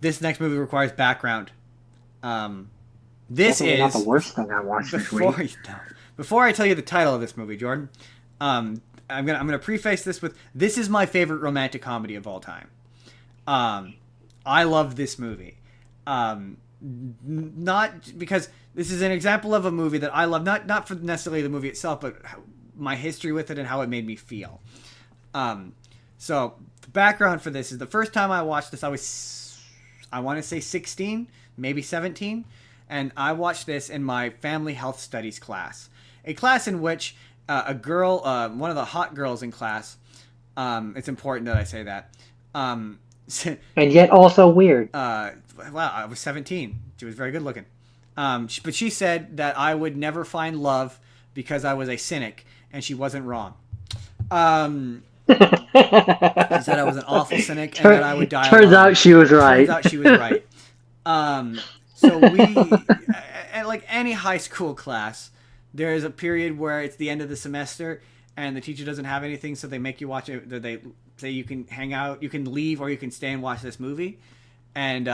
This next movie requires background. This Definitely not is the worst thing I watched this before week. before I tell you the title of this movie, Jordan. I'm gonna preface this with this is my favorite romantic comedy of all time. I love this movie. Not because this is an example of a movie that I love, not for necessarily the movie itself, but my history with it and how it made me feel. So the background for this is the first time I watched this, I want to say 16, maybe 17, and I watched this in my family health studies class, a class in which a girl, one of the hot girls in class, it's important that I say that. And yet also weird. Wow, I was 17. She was very good looking. But she said that I would never find love because I was a cynic, and she wasn't wrong. She said I was an awful cynic and that I would die Turns alone. out she was right. Turns out she was right. So like any high school class, there is a period where it's the end of the semester and the teacher doesn't have anything, so they make you watch it. They say you can hang out, you can leave, or you can stay and watch this movie. And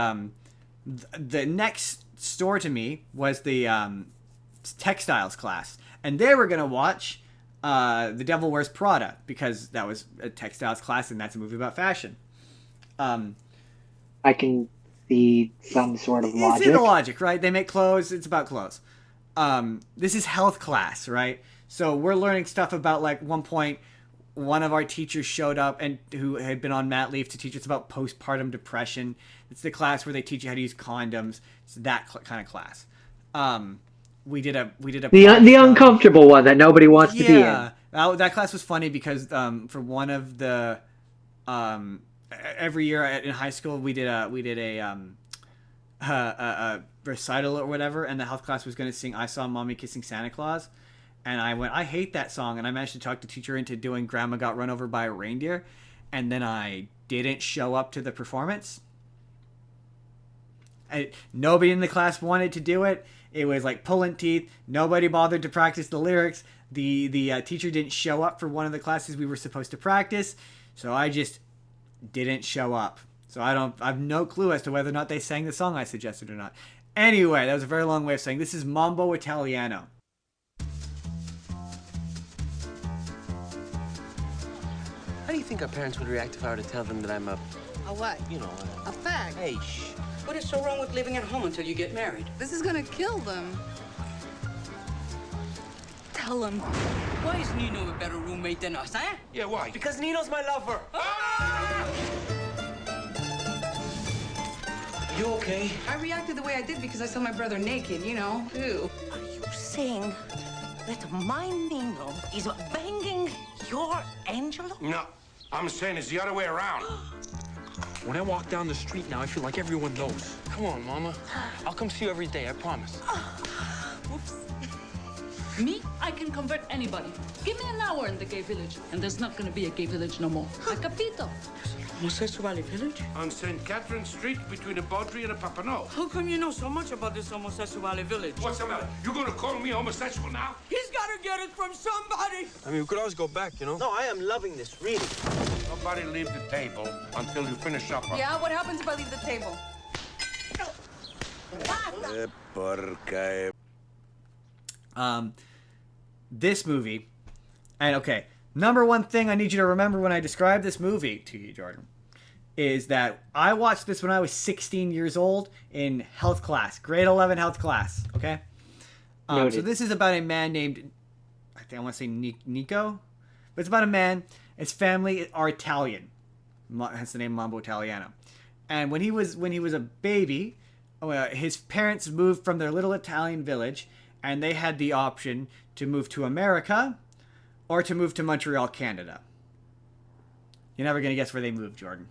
the next store to me was the textiles class, and they were gonna watch The Devil Wears Prada because that was a textiles class and that's a movie about fashion. I can see some sort of You logic. see the logic, right? They make clothes. It's about clothes. This is health class, right? So we're learning stuff about, like, one point, one of our teachers showed up and who had been on mat leave to teach us about postpartum depression. It's the class where they teach you how to use condoms. It's that kind of class. We did a The uncomfortable one that nobody wants to be in. Yeah, that class was funny because for one of the every year in high school we did a recital or whatever, and the health class was going to sing "I Saw Mommy Kissing Santa Claus," and I went, I hate that song, and I managed to talk the teacher into doing "Grandma Got Run Over by a Reindeer," and then I didn't show up to the performance. Nobody in the class wanted to do it. It was like pulling teeth. Nobody bothered to practice the lyrics. The teacher didn't show up for one of the classes we were supposed to practice, so I just didn't show up. So I have no clue as to whether or not they sang the song I suggested or not. Anyway, that was a very long way of saying this is Mambo Italiano. How do you think our parents would react if I were to tell them that I'm A what? A fag. Hey, shh. What is so wrong with living at home until you get married? This is gonna kill them. Tell them. Why is Nino a better roommate than us, huh? Yeah, why? Because Nino's my lover. You okay? I reacted the way I did because I saw my brother naked, you know. Ew. Are you saying that my Nino is banging your Angelo? No, I'm saying it's the other way around. When I walk down the street now, I feel like everyone knows. Come on, Mama. I'll come see you every day, I promise. Me, I can convert anybody. Give me an hour in the gay village, and there's not gonna be a gay village no more. A capito. Homosexuality village? On St. Catherine Street between a Baudry and a Papineau. How come you know so much about this homosexuality village? What's the matter? You gonna call me homosexual now? He's gotta get it from somebody! I mean, we could always go back, you know? No, I am loving this, really. Nobody leave the table until you finish supper. Yeah, what happens if I leave the table? This movie, and okay, number one thing I need you to remember when I describe this movie to you, Jordan, is that I watched this when I was 16 years old in health class, grade 11 health class, okay? So this is about a man named, I think I want to say Nico, but it's about a man, his family are Italian, hence the name Mambo Italiano. And when he was a baby, his parents moved from their little Italian village, and they had the option to move to America or to move to Montreal, Canada. You're never going to guess where they moved, Jordan.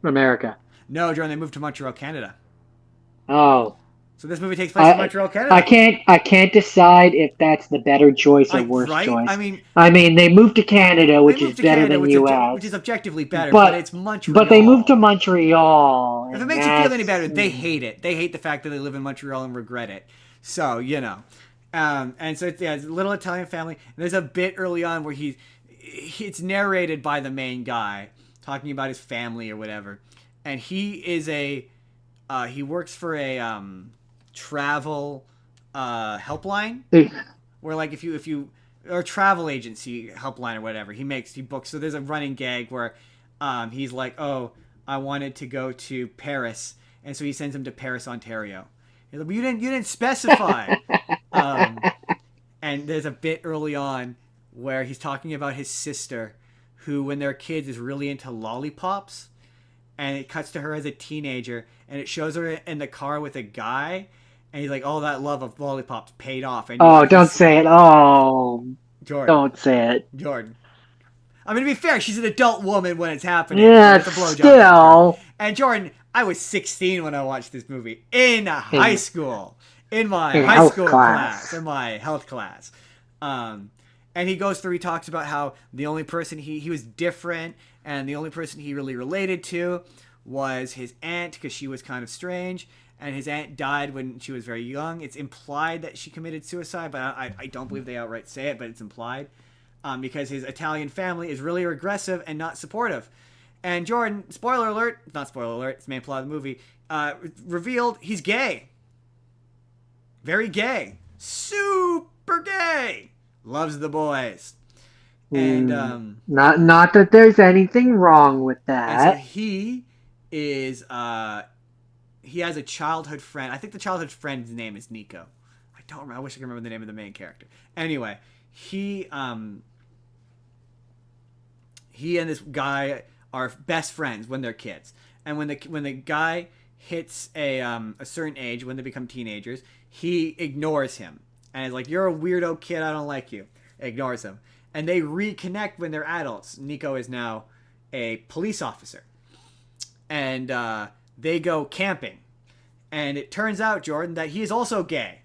America. No, Jordan, they moved to Montreal, Canada. Oh. So this movie takes place in Montreal, Canada. I can't decide if that's the better choice or worse right? choice. I mean, they moved to Canada, which is better than U.S. Which is objectively better, but it's Montreal. But they moved to Montreal. If it makes you feel any better, they hate it. They hate the fact that they live in Montreal and regret it. So, you know. And so it's a little Italian family. And there's a bit early on where it's narrated by the main guy talking about his family or whatever. And he is he works for a travel helpline, where like if you or travel agency helpline or whatever, he books. So there's a running gag where he's like, oh, I wanted to go to Paris, and so he sends him to Paris, Ontario. He's like, you didn't specify. And there's a bit early on where he's talking about his sister, who when they're kids is really into lollipops, and it cuts to her as a teenager, and it shows her in the car with a guy, and he's like, "Oh, that love of lollipops paid off." And don't say it. Oh, Jordan, don't say it. Jordan. I mean, to be fair, she's an adult woman when it's happening. Yeah, so it's a blowjob. still. And Jordan, I was 16 when I watched this movie in high school, in my high school class, in my health class. And he goes through, he talks about how the only person he was different, and the only person he really related to was his aunt, because she was kind of strange, and his aunt died when she was very young. It's implied that she committed suicide, but I don't believe they outright say it, but it's implied, because his Italian family is really regressive and not supportive. And Jordan, spoiler alert, not spoiler alert, it's the main plot of the movie, revealed he's gay. Very gay. Super gay. Loves the boys. And not that there's anything wrong with that. And so he is he has a childhood friend. I think the childhood friend's name is Nico. I don't remember. I wish I could remember the name of the main character. Anyway, he and this guy are best friends when they're kids. And when the guy hits a certain age, when they become teenagers, he ignores him. And is like, "You're a weirdo kid, I don't like you." Ignores him. And they reconnect when they're adults. Nico is now a police officer. And they go camping. And it turns out, Jordan, that he is also gay.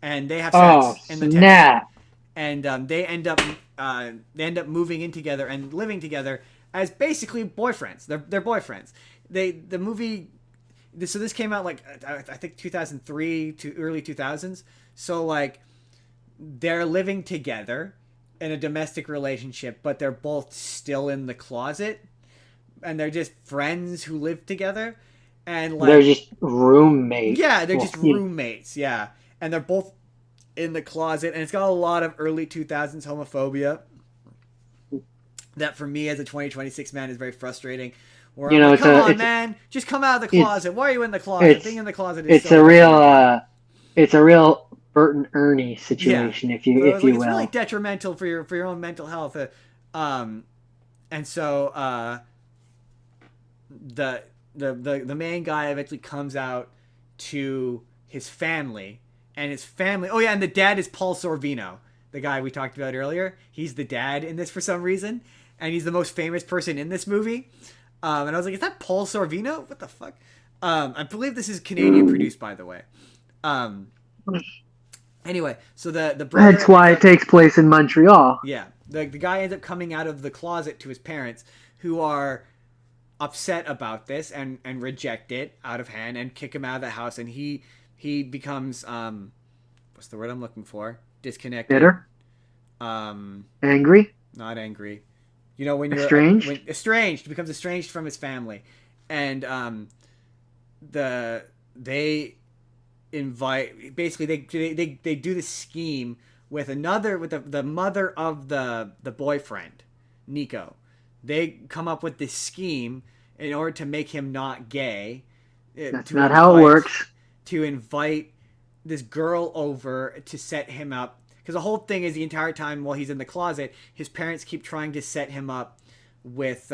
And they have sex in the tent. Snap. And they end up moving in together and living together as basically boyfriends. They're boyfriends. The movie, so this came out like I think 2003 to early 2000s. So like they're living together in a domestic relationship, but they're both still in the closet, and they're just friends who live together, and like they're just roommates. Yeah, they're just roommates. Yeah, and they're both in the closet, and it's got a lot of early 2000s homophobia that for me as a 2026 man is very frustrating. Where I'm like, come on, man, just come out of the closet. Why are you in the closet? Being in the closet is it's a real Bert and Ernie situation, if you will. It's really detrimental for your own mental health. And so the main guy eventually comes out to his family, and his family. Oh yeah, and the dad is Paul Sorvino, the guy we talked about earlier. He's the dad in this for some reason, and he's the most famous person in this movie. And I was like, is that Paul Sorvino? What the fuck? I believe this is Canadian produced, by the way. Anyway, so the brother... That's why it takes place in Montreal. Yeah. The guy ends up coming out of the closet to his parents, who are upset about this and reject it out of hand and kick him out of the house. And he becomes... what's the word I'm looking for? Disconnected. Bitter? Angry? Not angry. You know, when you're... Estranged? Estranged. Becomes estranged from his family. And they invite, basically they do this scheme with the mother of the boyfriend, Nico. They come up with this scheme in order to make him not gay. That's not how it works. To invite this girl over to set him up, because the whole thing is the entire time while he's in the closet, his parents keep trying to set him up with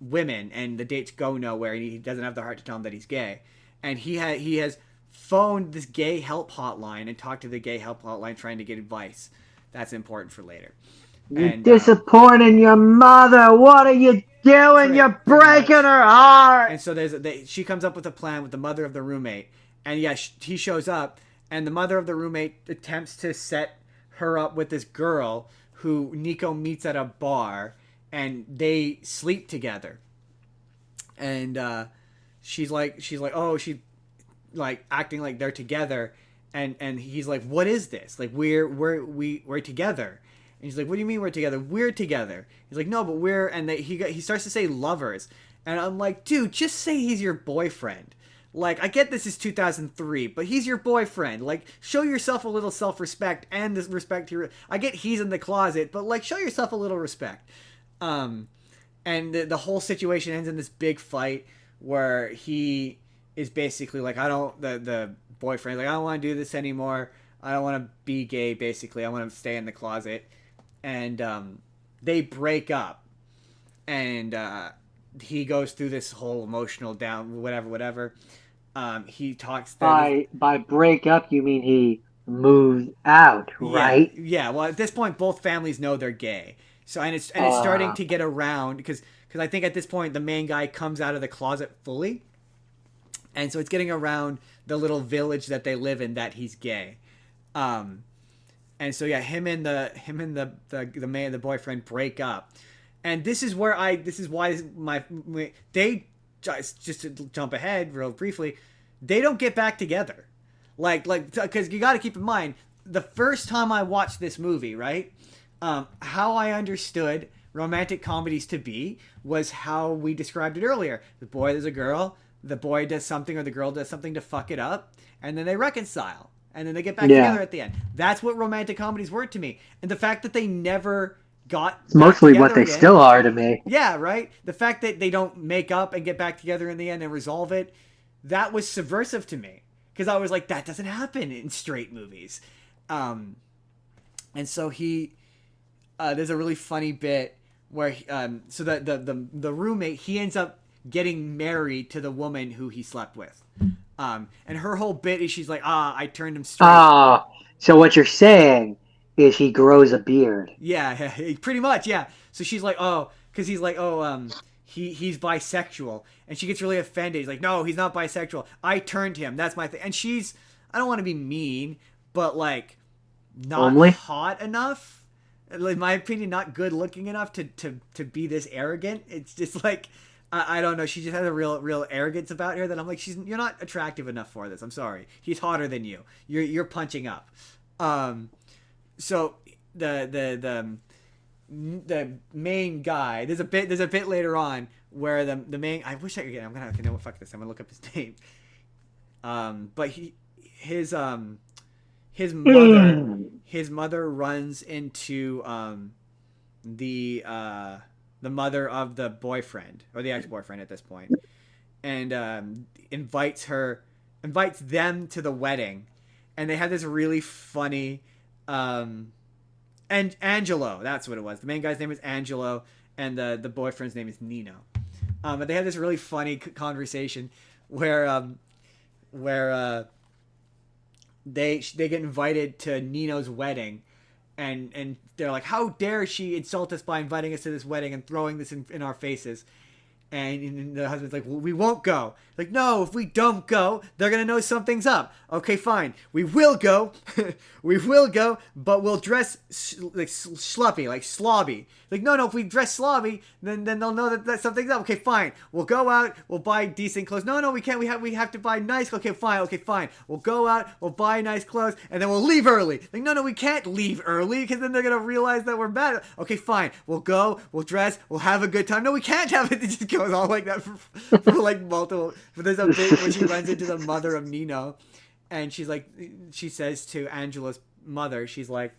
women, and the dates go nowhere, and he doesn't have the heart to tell them that he's gay. And he has phoned this gay help hotline and talked to the gay help hotline trying to get advice. That's important for later. You're disappointing your mother. What are you doing? You're breaking her heart. And so she comes up with a plan with the mother of the roommate. And yeah, he shows up, and the mother of the roommate attempts to set her up with this girl who Nico meets at a bar, and they sleep together. And she's like acting like they're together, and he's like, "What is this? Like we're together." And he's like, "What do you mean we're together? We're together." He's like, "No, but we're..." And he starts to say lovers, and I'm like, "Dude, just say he's your boyfriend. Like, I get this is 2003, but he's your boyfriend. Like, show yourself a little self-respect and this respect here. I get he's in the closet, but, like, show yourself a little respect. And the whole situation ends in this big fight where he is basically like, the boyfriend, like, I don't want to do this anymore. I don't want to be gay, basically. I want to stay in the closet. And they break up. And he goes through this whole emotional down, whatever. He talks by break up, you mean he moved out, right? Yeah. Well, at this point, both families know they're gay. So and it's starting to get around because I think at this point the main guy comes out of the closet fully, and so it's getting around the little village that they live in that he's gay. And so yeah, him and the boyfriend break up, and this is why they just to jump ahead real briefly, they don't get back together, like because you got to keep in mind the first time I watched this movie, right? How I understood romantic comedies to be was how we described it earlier. The boy, there's a girl, the boy does something or the girl does something to fuck it up, and then they reconcile, and then they get back together at the end. That's what romantic comedies were to me. And the fact that they never got it's mostly what they again, still are to me. Yeah, right? The fact that they don't make up and get back together in the end and resolve it, that was subversive to me. Because I was like, that doesn't happen in straight movies. And so there's a really funny bit where so the roommate, he ends up getting married to the woman who he slept with, and her whole bit is she's like, I turned him straight. So what you're saying is he grows a beard. Yeah, pretty much, yeah. So she's like, because he's like, he's bisexual, and she gets really offended. He's like, no, he's not bisexual. I turned him. That's my thing. And she's, I don't want to be mean, but like, not hot enough. In my opinion, not good looking enough to be this arrogant. It's just like, I don't know. She just has a real arrogance about her that I'm like, you're not attractive enough for this. I'm sorry. He's hotter than you. You're punching up. So the main guy, there's a bit later on where the main, I wish I could get, I'm gonna fuck this. I'm gonna look up his name. But his mother runs into the mother of the boyfriend or the ex-boyfriend at this point, and invites them to the wedding, and they have this really funny and Angelo, that's what it was. The main guy's name is Angelo, and the boyfriend's name is Nino. But they have this really funny conversation where they get invited to Nino's wedding, and they're like, how dare she insult us by inviting us to this wedding and throwing this in our faces. And the husband's like, well, we won't go. Like, no, if we don't go, they're going to know something's up. Okay, fine. We will go. We will go, but we'll dress like sloppy, like slobby. Like, no, if we dress slobby, then they'll know that something's up. Okay, fine. We'll go out. We'll buy decent clothes. No, we can't. We have to buy nice. Okay, fine. We'll go out. We'll buy nice clothes, and then we'll leave early. Like, no, we can't leave early because then they're going to realize that we're bad. Okay, fine. We'll go. We'll dress. We'll have a good time. No, we can't have it. It just goes all like that for like multiple. But there's a bit where she runs into the mother of Nino, and she's like, she says to Angela's mother, she's like,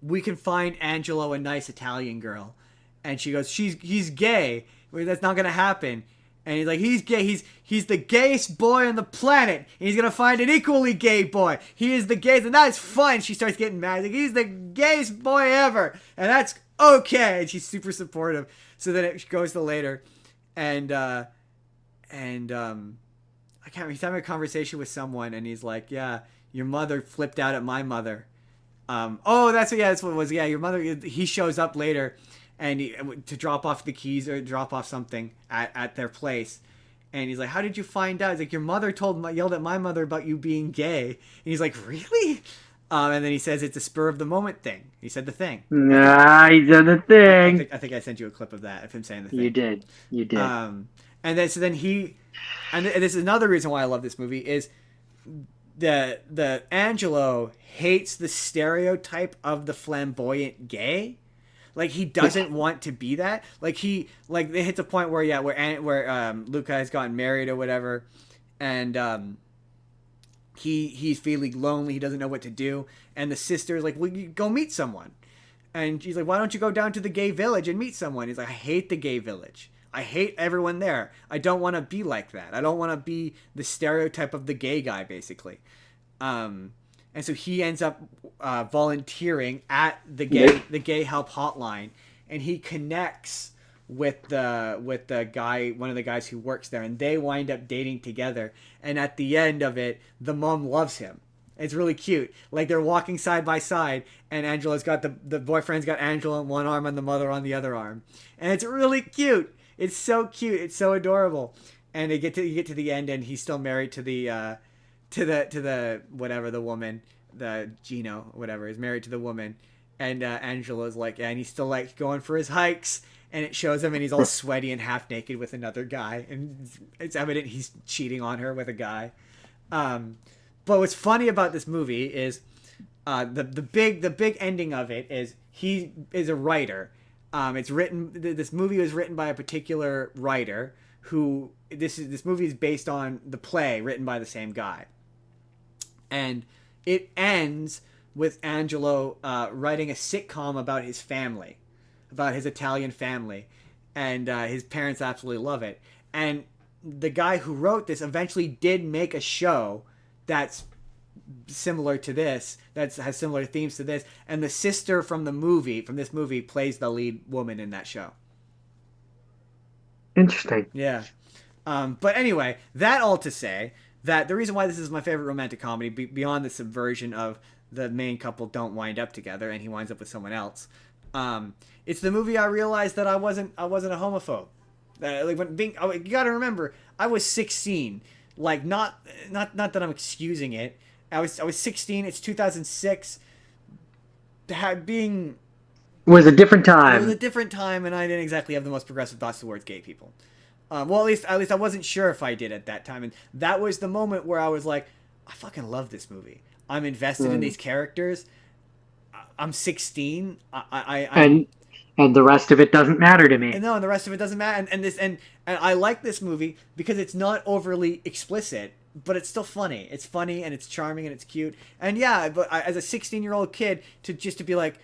we can find Angelo a nice Italian girl. And she goes, he's gay. That's not gonna happen. And he's like, he's gay. He's the gayest boy on the planet. And he's gonna find an equally gay boy. He is the gayest, and that's fun. She starts getting mad. Like, he's the gayest boy ever, and that's okay. And she's super supportive. So then it goes to later, and I can't remember. He's having a conversation with someone, and he's like, yeah, your mother flipped out at my mother. That's what it was. Yeah, your mother. He shows up later, and to drop off the keys or drop off something at their place, and he's like, "How did you find out?" He's like, "Your mother yelled at my mother about you being gay." And he's like, "Really?" And then he says it's a spur of the moment thing. He said the thing. Nah, he said the thing. I think I sent you a clip of that of him saying the thing. You did. And then he, and this is another reason why I love this movie is the Angelo hates the stereotype of the flamboyant gay. Like he doesn't want to be that. Like it hits a point where Luca has gotten married or whatever, and he's feeling lonely. He doesn't know what to do, and the sister's like, "Well, you go meet someone." And she's like, "Why don't you go down to the gay village and meet someone?" He's like, "I hate the gay village. I hate everyone there. I don't want to be like that. I don't want to be the stereotype of the gay guy, basically." And so he ends up volunteering at the gay help hotline, and he connects with the guy, one of the guys who works there, and they wind up dating together. And at the end of it, the mom loves him. It's really cute. Like they're walking side by side, and Angela's got the boyfriend's got Angela on one arm and the mother on the other arm, and it's really cute. It's so cute. It's so adorable. And you get to the end, and he's still married to the whatever, the woman, the Gino, whatever, is married to the woman. And Angela's like, yeah, and he's still like going for his hikes, and it shows him, and he's all sweaty and half naked with another guy, and it's evident he's cheating on her with a guy. But what's funny about this movie is the big ending of it is he is a writer. This movie was written by a particular writer who this movie is based on the play written by the same guy, and it ends with Angelo writing a sitcom about his family, about his Italian family, and his parents absolutely love it. And the guy who wrote this eventually did make a show that's similar to this, that has similar themes to this, and the sister from this movie plays the lead woman in that show. Interesting. Yeah. But anyway, that all to say that the reason why this is my favorite romantic comedy, beyond the subversion of the main couple don't wind up together and he winds up with someone else, it's the movie I realized that I wasn't a homophobe. You gotta remember, I was 16. Like not that I'm excusing it. I was 16. It's 2006. Being was a different time. It was a different time, and I didn't exactly have the most progressive thoughts towards gay people. Well, at least I wasn't sure if I did at that time, and that was the moment where I was like, I fucking love this movie. I'm invested in these characters. I'm 16. And the rest of it doesn't matter to me. No, and the rest of it doesn't matter. And I like this movie because it's not overly explicit, but it's still funny. It's funny and it's charming and it's cute. And yeah, but as a 16-year-old kid, to be like,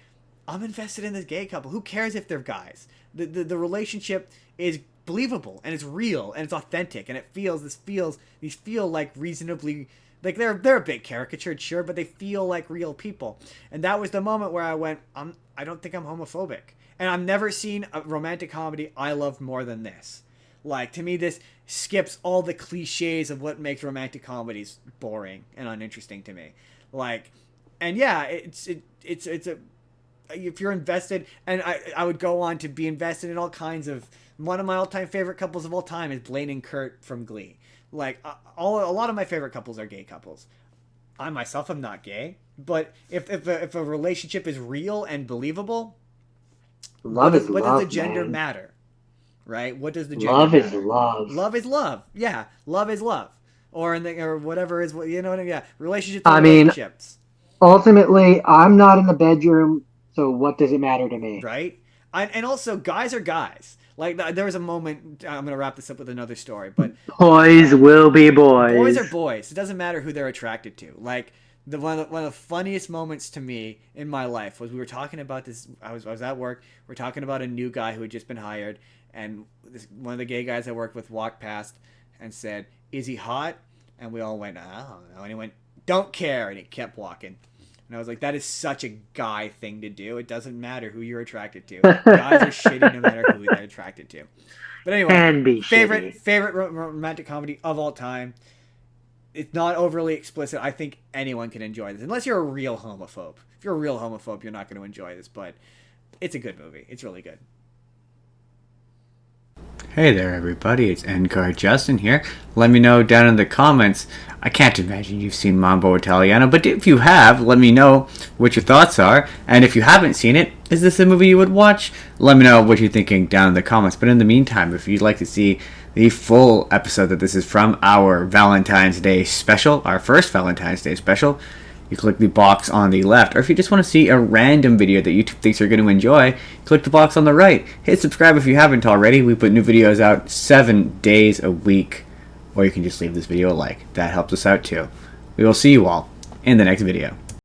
I'm invested in this gay couple. Who cares if they're guys? The relationship is believable and it's real and it's authentic and these feel like reasonably, like they're a bit caricatured, sure, but they feel like real people. And that was the moment where I went, I don't think I'm homophobic. And I've never seen a romantic comedy I loved more than this. Like, to me, this skips all the cliches of what makes romantic comedies boring and uninteresting to me. Like, and yeah, it's if you're invested, and I would go on to be invested in all kinds of. One of my all-time favorite couples of all time is Blaine and Kurt from Glee. Like, a lot of my favorite couples are gay couples. I myself am not gay, but if a relationship is real and believable. What does the gender matter? Right? What does the gender love matter? Is love. Love is love. Yeah. Love is love. Or whatever is what, you know what I mean? Yeah. Relationships are relationships. Ultimately, I'm not in the bedroom, so what does it matter to me? Right? And also, guys are guys. Like, there was a moment, I'm going to wrap this up with another story, but boys will be boys. Boys are boys. It doesn't matter who they're attracted to. Like, one of the funniest moments to me in my life was we were talking about this. I was at work. We're talking about a new guy who had just been hired, and one of the gay guys I worked with walked past and said, "Is he hot?" And we all went, "I don't know." And he went, "Don't care," and he kept walking. And I was like, that is such a guy thing to do. It doesn't matter who you're attracted to. Guys are shitty no matter who they're attracted to. But anyway, favorite romantic comedy of all time. It's not overly explicit. I think anyone can enjoy this. Unless you're a real homophobe. If you're a real homophobe, you're not going to enjoy this. But it's a good movie. It's really good. Hey there, everybody. It's NCAR Justin here. Let me know down in the comments. I can't imagine you've seen Mambo Italiano, but if you have, let me know what your thoughts are. And if you haven't seen it, is this a movie you would watch? Let me know what you're thinking down in the comments. But in the meantime, if you'd like to see the full episode that this is from, our Valentine's Day special, our first Valentine's Day special, you click the box on the left. Or if you just want to see a random video that YouTube thinks you're going to enjoy, click the box on the right. Hit subscribe if you haven't already. We put new videos out 7 days a week. Or you can just leave this video a like. That helps us out too. We will see you all in the next video.